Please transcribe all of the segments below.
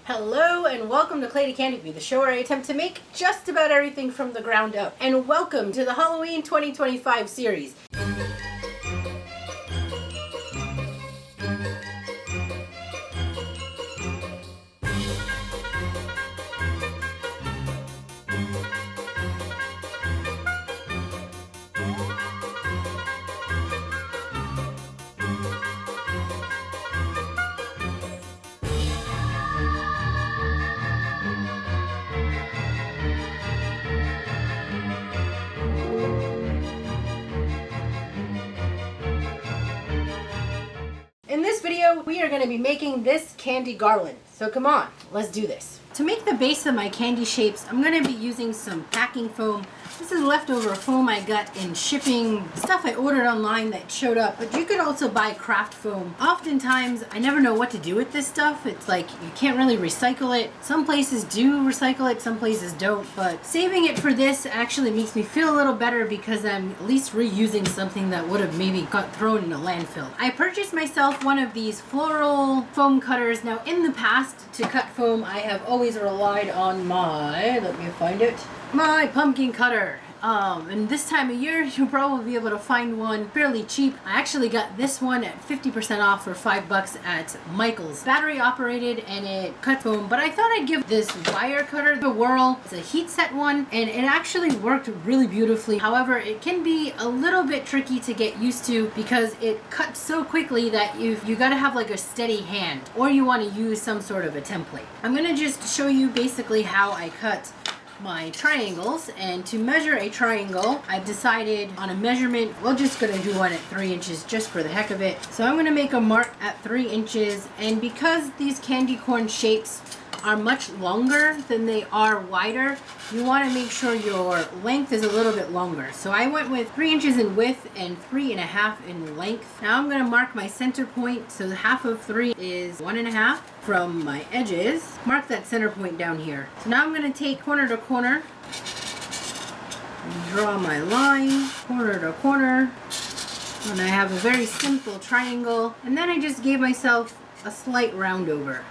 Hello and welcome to Clay to Candy, the show where I attempt to make just about everything from the ground up. And welcome to the Halloween 2025 series. In this video, we are going to be making this candy garland. So come on, let's do this. To make the base of my candy shapes, I'm going to be using some packing foam. This is leftover foam I got in shipping, stuff I ordered online that showed up, but you could also buy craft foam. Oftentimes, I never know what to do with this stuff. It's like you can't really recycle it. Some places do recycle it, some places don't, but saving it for this actually makes me feel a little better because I'm at least reusing something that would have maybe got thrown in a landfill. I purchased myself one of these floral foam cutters. Now in the past, to cut foam, I have always relied on my, let me find it, my pumpkin cutter. And this time of year, you'll probably be able to find one fairly cheap. I actually got this one at 50% off for $5 at Michael's. Battery operated and it cut foam, but I thought I'd give this wire cutter a whirl. It's a heat set one and it actually worked really beautifully. However, it can be a little bit tricky to get used to because it cuts so quickly that you gotta have like a steady hand or you want to use some sort of a template. I'm gonna just show you basically how I cut my triangles, and to measure a triangle I've decided on a measurement, we're just going to do one at 3 inches just for the heck of it. So I'm going to make a mark at 3 inches, and because these candy corn shapes are much longer than they are wider, you want to make sure your length is a little bit longer. So I went with 3 inches in width and 3.5 in length. Now I'm going to mark my center point, so half of 3 is 1.5 from my edges. Mark that center point down here. So now I'm going to take corner to corner, draw my line, corner to corner, and I have a very simple triangle, and then I just gave myself a slight round over.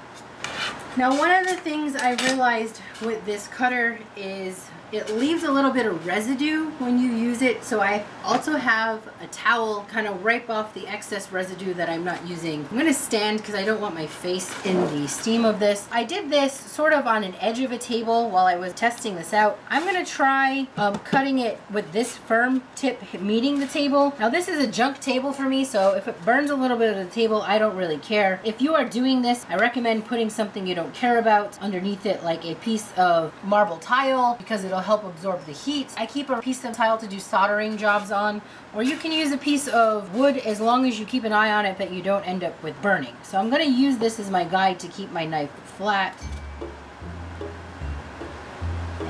Now one of the things I realized with this cutter is it leaves a little bit of residue when you use it, so I also have a towel kind of wipe off the excess residue that I'm not using. I'm going to stand because I don't want my face in the steam of this. I did this sort of on an edge of a table while I was testing this out. I'm going to try cutting it with this firm tip meeting the table. Now this is a junk table for me, so if it burns a little bit of the table, I don't really care. If you are doing this, I recommend putting something you don't care about underneath it, like a piece of marble tile, because it'll help absorb the heat. I keep a piece of tile to do soldering jobs on, or you can use a piece of wood as long as you keep an eye on it that you don't end up with burning. So I'm going to use this as my guide to keep my knife flat.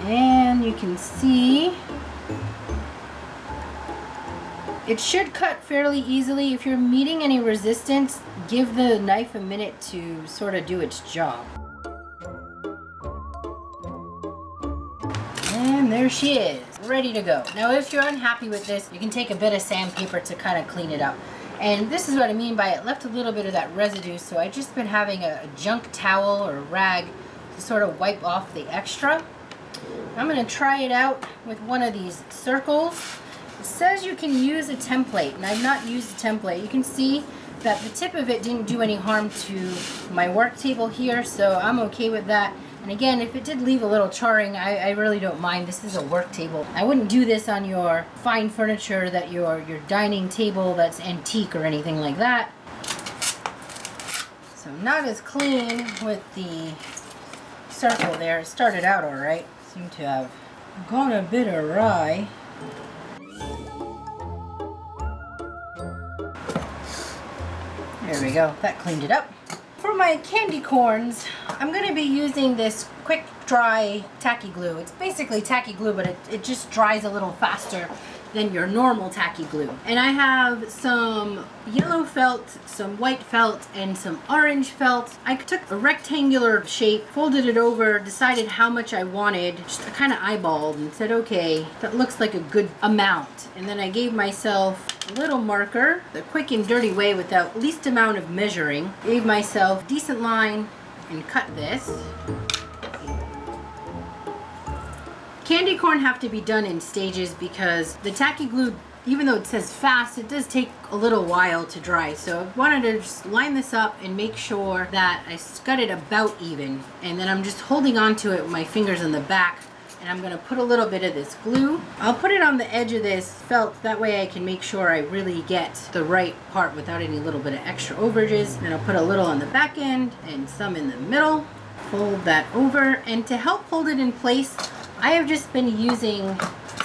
And you can see it should cut fairly easily. If you're meeting any resistance, give the knife a minute to sort of do its job. And there she is, ready to go. Now if you're unhappy with this, you can take a bit of sandpaper to kind of clean it up. And this is what I mean by it left a little bit of that residue, so I've just been having a junk towel or a rag to sort of wipe off the extra. I'm going to try it out with one of these circles. It says you can use a template, and I've not used a template. You can see that the tip of it didn't do any harm to my work table here, so I'm okay with that. And again, if it did leave a little charring, I really don't mind. This is a work table. I wouldn't do this on your fine furniture, that your dining table that's antique or anything like that. So not as clean with the circle there. It started out all right. Seemed to have gone a bit awry. There we go. That cleaned it up. For my candy corns, I'm going to be using this quick dry tacky glue. It's basically tacky glue, but it just dries a little faster than your normal tacky glue. And I have some yellow felt, some white felt, and some orange felt. I took a rectangular shape, folded it over, decided how much I wanted, just kind of eyeballed and said, okay, that looks like a good amount. And then I gave myself a little marker, the quick and dirty way without least amount of measuring. Gave myself a decent line, and cut this. Candy corn have to be done in stages because the tacky glue, even though it says fast, it does take a little while to dry. So I wanted to just line this up and make sure that I cut it about even. And then I'm just holding on to it with my fingers in the back. And I'm gonna put a little bit of this glue. I'll put it on the edge of this felt. That way I can make sure I really get the right part without any little bit of extra overages. And I'll put a little on the back end and some in the middle. Fold that over. And to help hold it in place, I have just been using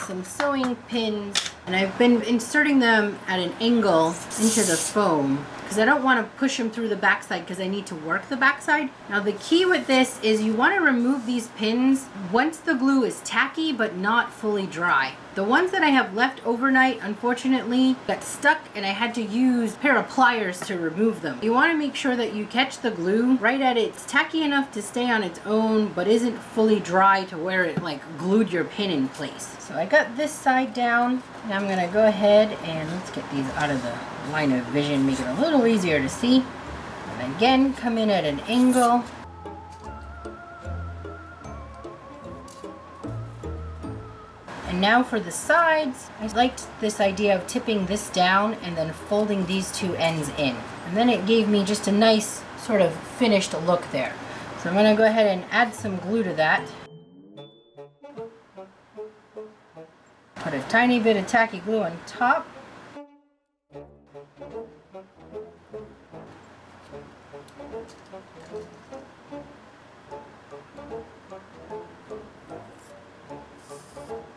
some sewing pins, and I've been inserting them at an angle into the foam because I don't want to push them through the backside because I need to work the backside. Now the key with this is you want to remove these pins once the glue is tacky but not fully dry. The ones that I have left overnight, unfortunately, got stuck and I had to use a pair of pliers to remove them. You want to make sure that you catch the glue right at it's tacky enough to stay on its own but isn't fully dry to where it like glued your pin in place. So I got this side down. Now I'm going to go ahead and let's get these out of the line of vision, make it a little easier to see. And again, come in at an angle. And now for the sides, I liked this idea of tipping this down and then folding these two ends in. And then it gave me just a nice sort of finished look there. So I'm going to go ahead and add some glue to that. Put a tiny bit of tacky glue on top.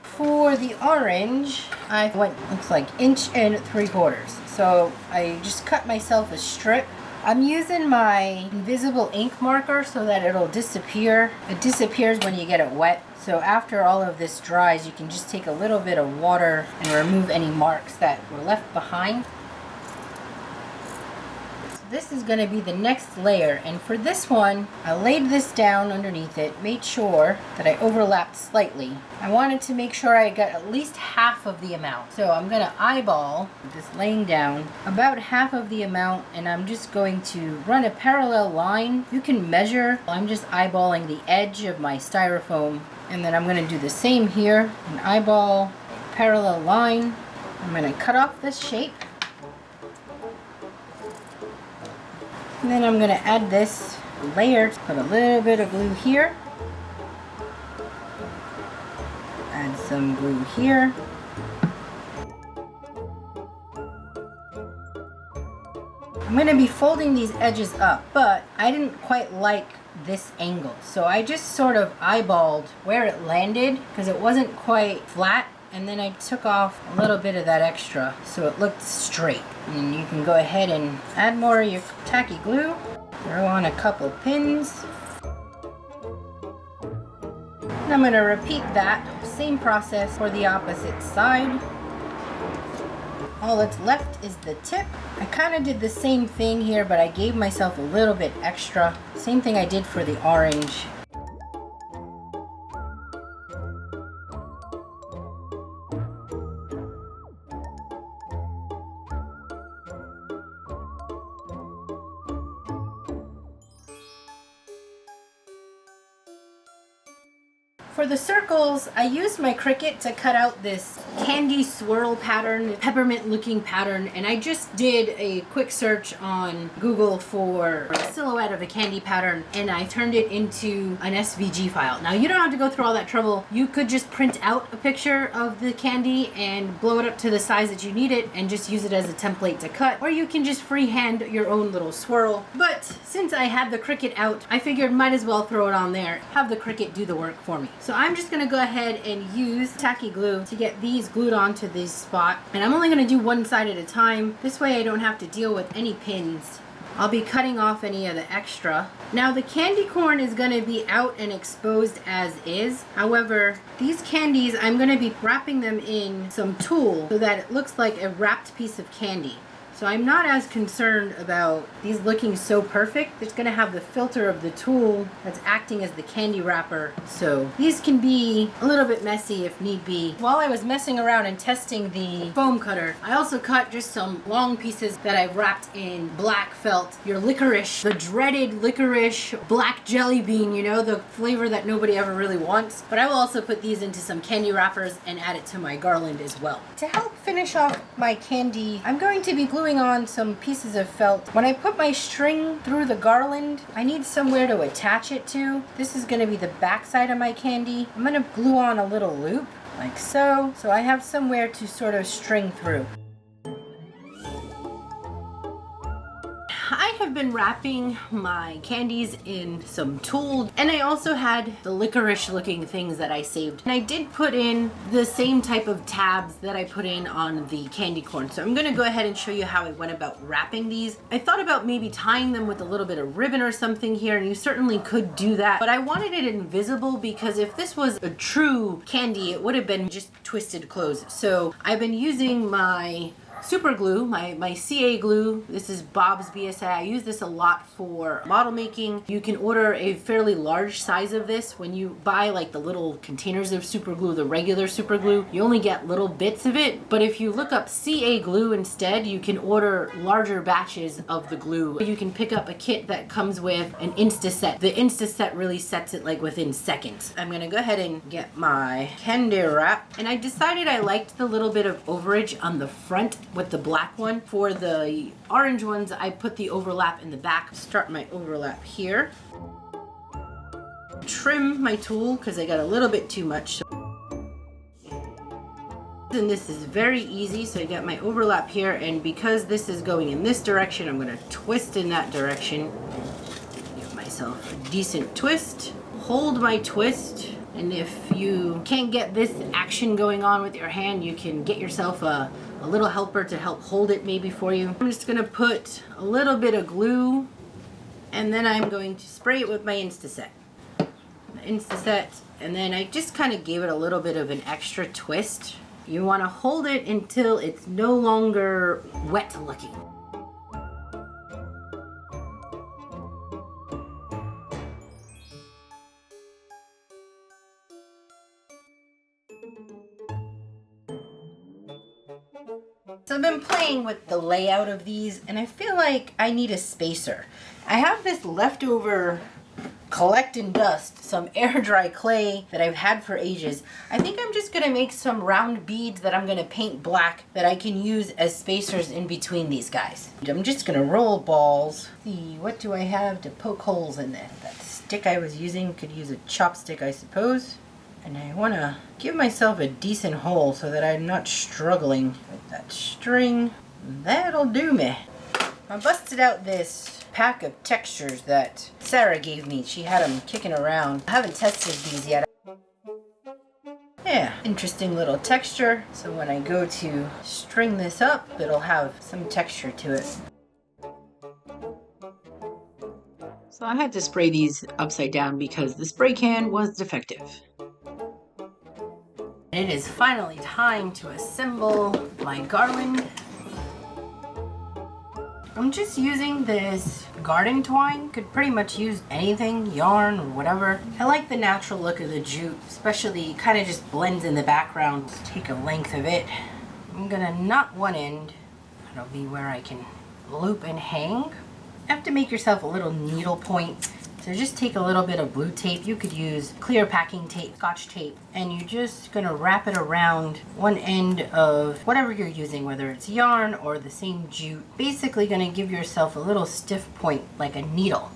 For the orange, I went, looks like 1 3/4 inches. So I just cut myself a strip. I'm using my invisible ink marker so that it'll disappear. It disappears when you get it wet. So after all of this dries, you can just take a little bit of water and remove any marks that were left behind. This is going to be the next layer, and for this one I laid this down underneath it, made sure that I overlapped slightly. I wanted to make sure I got at least half of the amount, so I'm going to eyeball this laying down about half of the amount, and I'm just going to run a parallel line. You can measure. I'm just eyeballing the edge of my styrofoam, and then I'm going to do the same here and eyeball a parallel line. I'm going to cut off this shape. And then I'm going to add this layer, put a little bit of glue here, add some glue here. I'm going to be folding these edges up, but I didn't quite like this angle, so I just sort of eyeballed where it landed because it wasn't quite flat. And then I took off a little bit of that extra so it looked straight. And you can go ahead and add more of your tacky glue. Throw on a couple pins. And I'm going to repeat that same process for the opposite side. All that's left is the tip. I kind of did the same thing here, but I gave myself a little bit extra. Same thing I did for the orange. For the circles, I used my Cricut to cut out this candy swirl pattern, peppermint looking pattern, and I just did a quick search on Google for a silhouette of a candy pattern, and I turned it into an SVG file. Now you don't have to go through all that trouble. You could just print out a picture of the candy and blow it up to the size that you need it and just use it as a template to cut, or you can just freehand your own little swirl. But since I had the Cricut out, I figured might as well throw it on there, have the Cricut do the work for me. So I'm just going to go ahead and use tacky glue to get these glued onto this spot. And I'm only going to do one side at a time. This way I don't have to deal with any pins. I'll be cutting off any of the extra. Now the candy corn is going to be out and exposed as is. However, these candies, I'm going to be wrapping them in some tulle so that it looks like a wrapped piece of candy. So I'm not as concerned about these looking so perfect. It's gonna have the filter of the tool that's acting as the candy wrapper. So these can be a little bit messy if need be. While I was messing around and testing the foam cutter, I also cut just some long pieces that I wrapped in black felt. Your licorice, the dreaded licorice black jelly bean, you know, the flavor that nobody ever really wants. But I will also put these into some candy wrappers and add it to my garland as well. To help finish off my candy, I'm going to be gluing on some pieces of felt. When I put my string through the garland, I need somewhere to attach it to. This is going to be the back side of my candy. I'm going to glue on a little loop like so. So I have somewhere to sort of string through. I have been wrapping my candies in some tulle, and I also had the licorice looking things that I saved. And I did put in the same type of tabs that I put in on the candy corn. So I'm gonna go ahead and show you how I went about wrapping these. I thought about maybe tying them with a little bit of ribbon or something here, and you certainly could do that, but I wanted it invisible because if this was a true candy, it would have been just twisted closed. So I've been using my super glue, my CA glue. This is Bob's BSA. I use this a lot for model making. You can order a fairly large size of this. When you buy like the little containers of super glue, the regular super glue, you only get little bits of it. But if you look up CA glue instead, you can order larger batches of the glue. You can pick up a kit that comes with an Insta set. The Insta set really sets it like within seconds. I'm gonna go ahead and get my candy wrap. And I decided I liked the little bit of overage on the front with the black one. For the orange ones, I put the overlap in the back. Start my overlap here. Trim my tool because I got a little bit too much. And this is very easy. So I got my overlap here, and because this is going in this direction, I'm going to twist in that direction. Give myself a decent twist. Hold my twist. And if you can't get this action going on with your hand, you can get yourself a little helper to help hold it maybe for you. I'm just gonna put a little bit of glue, and then I'm going to spray it with my Instaset. And then I just kind of gave it a little bit of an extra twist. You want to hold it until it's no longer wet looking. So I've been playing with the layout of these, and I feel like I need a spacer. I have this leftover collect and dust, some air dry clay that I've had for ages. I think I'm just gonna make some round beads that I'm gonna paint black that I can use as spacers in between these guys. I'm just gonna roll balls. Let's see, what do I have to poke holes in this? That stick I was using, could use a chopstick, I suppose. And I want to give myself a decent hole so that I'm not struggling with that string. That'll do me. I busted out this pack of textures that Sarah gave me. She had them kicking around. I haven't tested these yet. Yeah, interesting little texture. So when I go to string this up, it'll have some texture to it. So I had to spray these upside down because the spray can was defective. It is finally time to assemble my garland. I'm just using this garden twine. Could pretty much use anything, yarn or whatever. I like the natural look of the jute, especially kind of just blends in the background. Let's take a length of it. I'm gonna knot one end. That'll be where I can loop and hang. You have to make yourself a little needle point. So just take a little bit of blue tape. You could use clear packing tape, Scotch tape, and you're just gonna wrap it around one end of whatever you're using, whether it's yarn or the same jute. Basically gonna give yourself a little stiff point like a needle.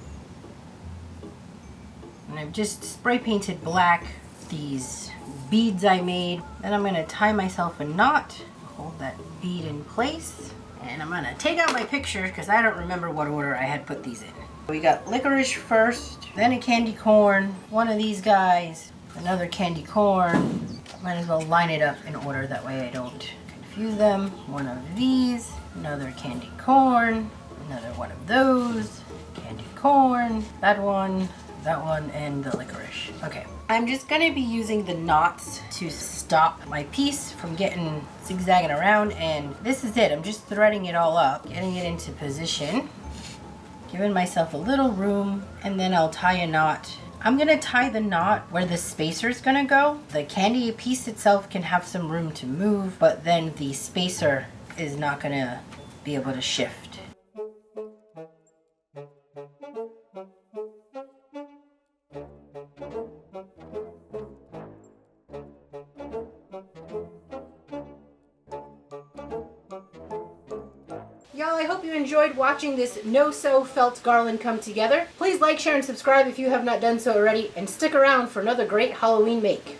And I've just spray painted black these beads I made. Then I'm gonna tie myself a knot, hold that bead in place, and I'm gonna take out my picture because I don't remember what order I had put these in. We got licorice first, then a candy corn, one of these guys, another candy corn. Might as well line it up in order, that way I don't confuse them. One of these, another candy corn, another one of those, candy corn, that one, that one and the licorice. Okay. I'm just gonna be using the knots to stop my piece from getting zigzagging around, and this is it. I'm just threading it all up, getting it into position, giving myself a little room, and then I'll tie a knot. I'm gonna tie the knot where the spacer's gonna go. The candy piece itself can have some room to move, but then the spacer is not gonna be able to shift. Y'all, I hope you enjoyed watching this no-sew felt garland come together. Please like, share, and subscribe if you have not done so already, and stick around for another great Halloween make.